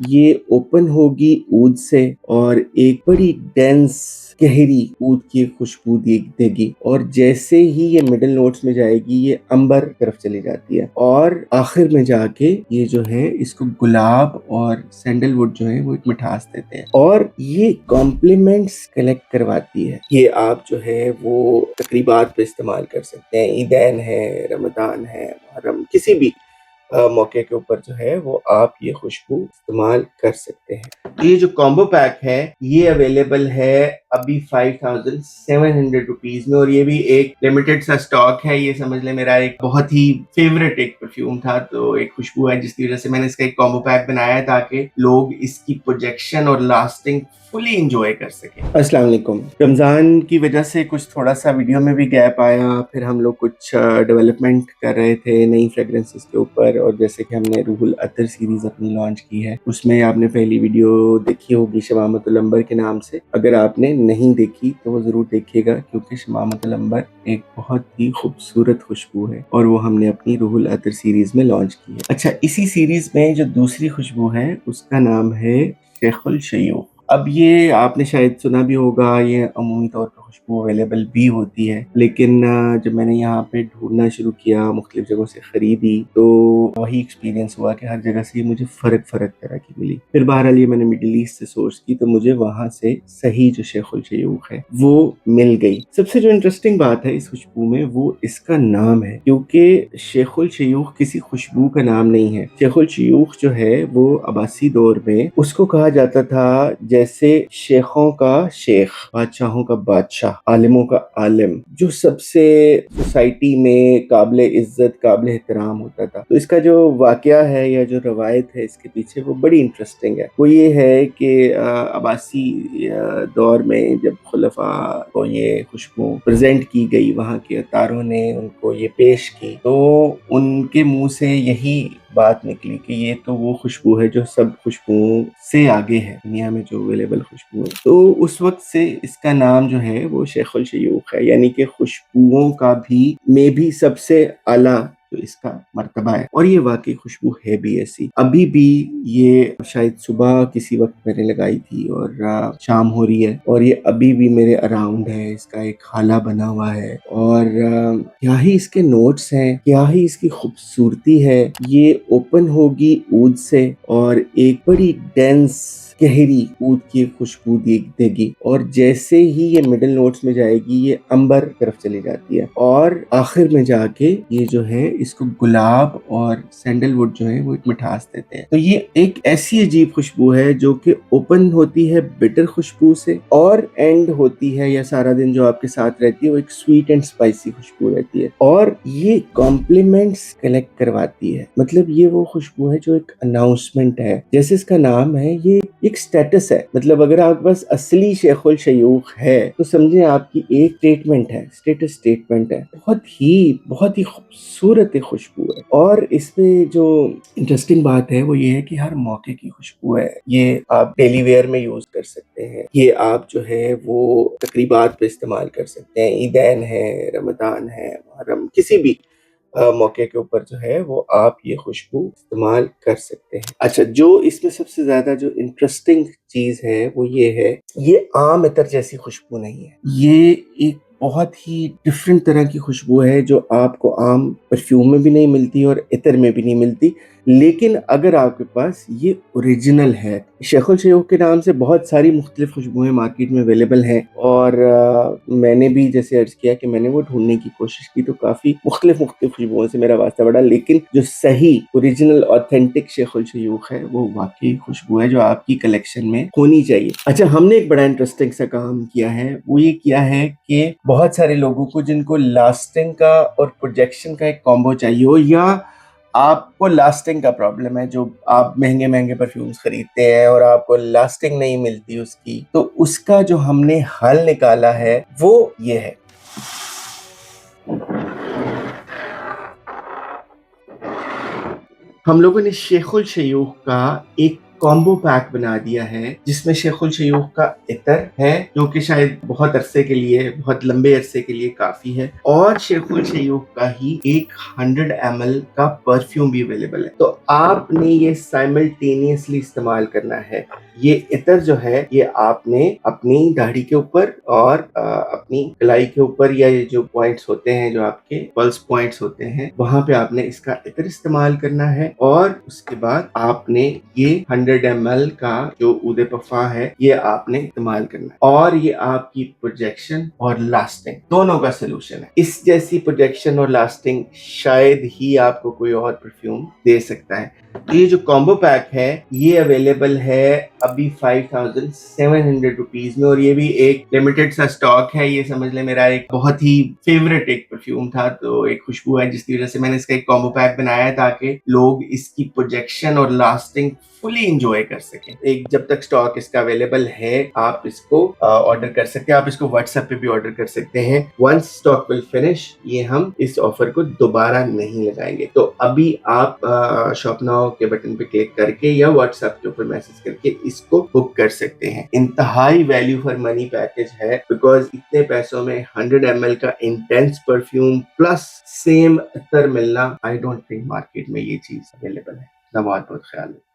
ये ओपन होगी ऊद से और एक बड़ी डेंस गहरी ऊद की खुशबू देगी और जैसे ही ये मिडिल नोट्स में जाएगी ये अंबर तरफ चली जाती है और आखिर में जाके ये जो है इसको गुलाब और सैंडलवुड जो है वो एक मिठास देते हैं और ये कॉम्प्लीमेंट्स कलेक्ट करवाती है। ये आप जो है वो तकरीबात पे इस्तेमाल कर सकते हैं, ईदैन है, रमजान है, मुहर्रम, किसी भी मौके के ऊपर जो है वो आप ये खुशबू इस्तेमाल कर सकते हैं। ये जो कॉम्बो पैक है ये अवेलेबल है अभी 5700 रुपीज में और ये भी एक लिमिटेड सा स्टॉक है। ये समझ ले मेरा एक बहुत ही फेवरेट एक परफ्यूम था, तो एक खुशबू है जिसकी वजह से मैंने इसका एक कॉम्बो पैक बनाया है ताकि लोग इसकी प्रोजेक्शन और लास्टिंग फुली इंजॉय कर सके। अस्सलाम वालेकुम। रमजान की वजह से कुछ थोड़ा सा वीडियो में भी गैप आया, फिर हम लोग कुछ डेवलपमेंट कर रहे थे नई फ्रेग्रेंसेस के ऊपर और जैसे कि हमने रूहुल अतर सीरीज अपनी लॉन्च की है उसमें आपने पहली वीडियो देखी होगी शमामतुल अंबर के नाम से। अगर आपने नहीं देखी तो वो जरूर देखिएगा क्योंकि शमामतुल अंबर एक बहुत ही खूबसूरत खुशबू है और वो हमने अपनी रूहुल अतर सीरीज में लॉन्च की है। अच्छा, इसी सीरीज में जो दूसरी खुशबू है उसका नाम है शेखुल शयूख। अब ये आपने शायद सुना भी होगा, ये अमूमी तौर पर खुशबू अवेलेबल भी होती है, लेकिन जब मैंने यहाँ पे ढूंढना शुरू किया, मुख्तलिफ जगहों से खरीदी, तो वही एक्सपीरियंस हुआ कि हर जगह से मुझे फ़र्क तरह की मिली। फिर बहरहाल ये मैंने मिडिल ईस्ट से सोर्स की तो मुझे वहाँ से सही जो शेखुल शयूख है वो मिल गई। सबसे जो इंटरेस्टिंग बात है इस खुशबू में वो इसका नाम है, क्योंकि शेखुल शयूख किसी खुशबू का नाम नहीं है। शेखुल शयूख जो है वो अब्बासी दौर में उसको कहा जाता था जैसे शेखों का शेख, बादशाहों का बादशाह, आलिमों का आलिम, जो सबसे सोसाइटी में काबिले इज्जत काबिले एहतराम होता था। तो इसका जो वाकया है या जो रवायत है इसके पीछे वो बड़ी इंटरेस्टिंग है। वो ये है कि अब्बासी दौर में जब खुलफा को ये खुशबू प्रेजेंट की गई, वहाँ के अतारों ने उनको ये पेश की, तो उनके मुंह से यही बात निकली कि ये तो वो खुशबू है जो सब खुशबुओं से आगे है दुनिया में जो अवेलेबल खुशबू है। तो उस वक्त से इसका नाम जो है वो शेखुल शयूख है, यानी कि खुशबुओं का भी सबसे आला जो इसका मर्तबा है। और ये वाकई खुशबू है भी ऐसी। अभी भी ये शायद सुबह किसी वक्त मैंने लगाई थी और शाम हो रही है और ये अभी भी मेरे अराउंड है। इसका एक हाला बना हुआ है और क्या ही इसके नोट्स हैं, क्या ही इसकी खूबसूरती है। ये ओपन होगी ऊद से और एक बड़ी डेंस गहरी ऊद की खुशबू देगी और जैसे ही ये मिडिल नोट्स में जाएगी ये अंबर तरफ चली जाती है और आखिर में जाके ये जो है इसको गुलाब और सैंडलवुड जो है वो एक मिठास देते हैं। तो ये एक ऐसी अजीब खुशबू है जो कि ओपन होती है बिटर खुशबू से और एंड होती है या सारा दिन जो आपके साथ रहती है वो एक स्वीट एंड स्पाइसी खुशबू रहती है और ये कॉम्प्लीमेंट्स कलेक्ट करवाती है। मतलब ये वो खुशबू है जो एक अनाउंसमेंट है, जैसे इसका नाम है, ये एक स्टेटस है। मतलब अगर आपके पास असली शेखुल शयूख है तो समझे आपकी एक स्टेटमेंट है, स्टेटस स्टेटमेंट है। बहुत ही खूबसूरत खुशबू है और इसमें जो इंटरेस्टिंग बात है वो ये है कि हर मौके की खुशबू है। ये आप डेली वेयर में यूज कर सकते हैं, ये आप जो है वो तकरीबात पे इस्तेमाल कर सकते हैं, ईदैन है, रमजान है, मुहर्रम, किसी भी मौके के ऊपर जो है वो आप ये खुशबू इस्तेमाल कर सकते हैं। अच्छा, जो इसमें सबसे ज्यादा जो इंटरेस्टिंग चीज है वो ये है, ये आम इतर जैसी खुशबू नहीं है। ये एक बहुत ही डिफरेंट तरह की खुशबू है जो आपको आम परफ्यूम में भी नहीं मिलती और इतर में भी नहीं मिलती। लेकिन अगर आपके पास ये ओरिजिनल है, शेखुल शयूख के नाम से बहुत सारी मुख्तलिफ खुशबुएं मार्केट में अवेलेबल हैं और मैंने भी जैसे अर्ज किया कि मैंने वो ढूंढने की कोशिश की तो काफ़ी मुख्तलिफ खुशबुओं से मेरा वास्ता बढ़ा, लेकिन जो सही ओरिजिनल ऑथेंटिक शेखुल शयूख है वो वाकई खुशबू है जो आपकी कलेक्शन में होनी चाहिए। अच्छा, हमने एक बड़ा इंटरेस्टिंग सा काम किया है, वो ये किया है कि बहुत सारे लोगों को जिनको लास्टिंग का और प्रोजेक्शन का एक कॉम्बो चाहिए हो, या आपको लास्टिंग का प्रॉब्लम है, जो आप महंगे महंगे परफ्यूम्स खरीदते हैं और आपको लास्टिंग नहीं मिलती उसकी, तो उसका जो हमने हल निकाला है वो ये है। हम लोगों ने शेखुल शयूख का एक कॉम्बो पैक बना दिया है जिसमें शेखुल शयूख का इतर है जो कि शायद बहुत अरसे के लिए, बहुत लंबे अरसे के लिए काफी है, और शेखुल शयूख का ही एक 100 ml का परफ्यूम भी अवेलेबल है। तो आपने ये साइमल्टेनियसली इस्तेमाल करना है। ये इतर जो है ये आपने अपनी दाढ़ी के ऊपर और अपनी कलाई के ऊपर, या ये जो पॉइंट्स होते हैं, जो आपके पल्स पॉइंट्स होते हैं, वहां पे आपने इसका इतर इस्तेमाल करना है। और उसके बाद आपने ये 100 ml का जो ऊदे पफा है ये आपने इस्तेमाल करना है, और ये आपकी प्रोजेक्शन और लास्टिंग दोनों का सोल्यूशन है। इस जैसी प्रोजेक्शन और लास्टिंग शायद ही आपको कोई और परफ्यूम दे सकता है। तो ये जो कॉम्बो पैक है ये अवेलेबल है अभी 5700 रुपीज में, और ये भी एक लिमिटेड सा स्टॉक है। ये समझ ले मेरा एक बहुत ही फेवरेट एक परफ्यूम था, तो एक खुशबू है जिसकी वजह से मैंने इसका एक कॉम्बो पैक बनाया है ताकि लोग इसकी प्रोजेक्शन और लास्टिंग फुली इंजॉय कर सकें। एक जब तक स्टॉक इसका अवेलेबल है आप इसको ऑर्डर कर सकते हैं। आप इसको व्हाट्सएप पे भी ऑर्डर कर सकते हैं। वंस स्टॉक विल फिनिश, ये हम इस ऑफर को दोबारा नहीं लगाएंगे। तो अभी आप शॉप नाउ के बटन पे क्लिक करके या व्हाट्सएप के ऊपर मैसेज करके इसको बुक कर सकते हैं। इंतहाई वैल्यू फॉर मनी पैकेज है, बिकॉज इतने पैसों में 100 ml का इंटेंस परफ्यूम प्लस सेम अत्तर मिलना, आई डोंट थिंक मार्केट में ये चीज अवेलेबल है। बहुत बहुत ख्याल है।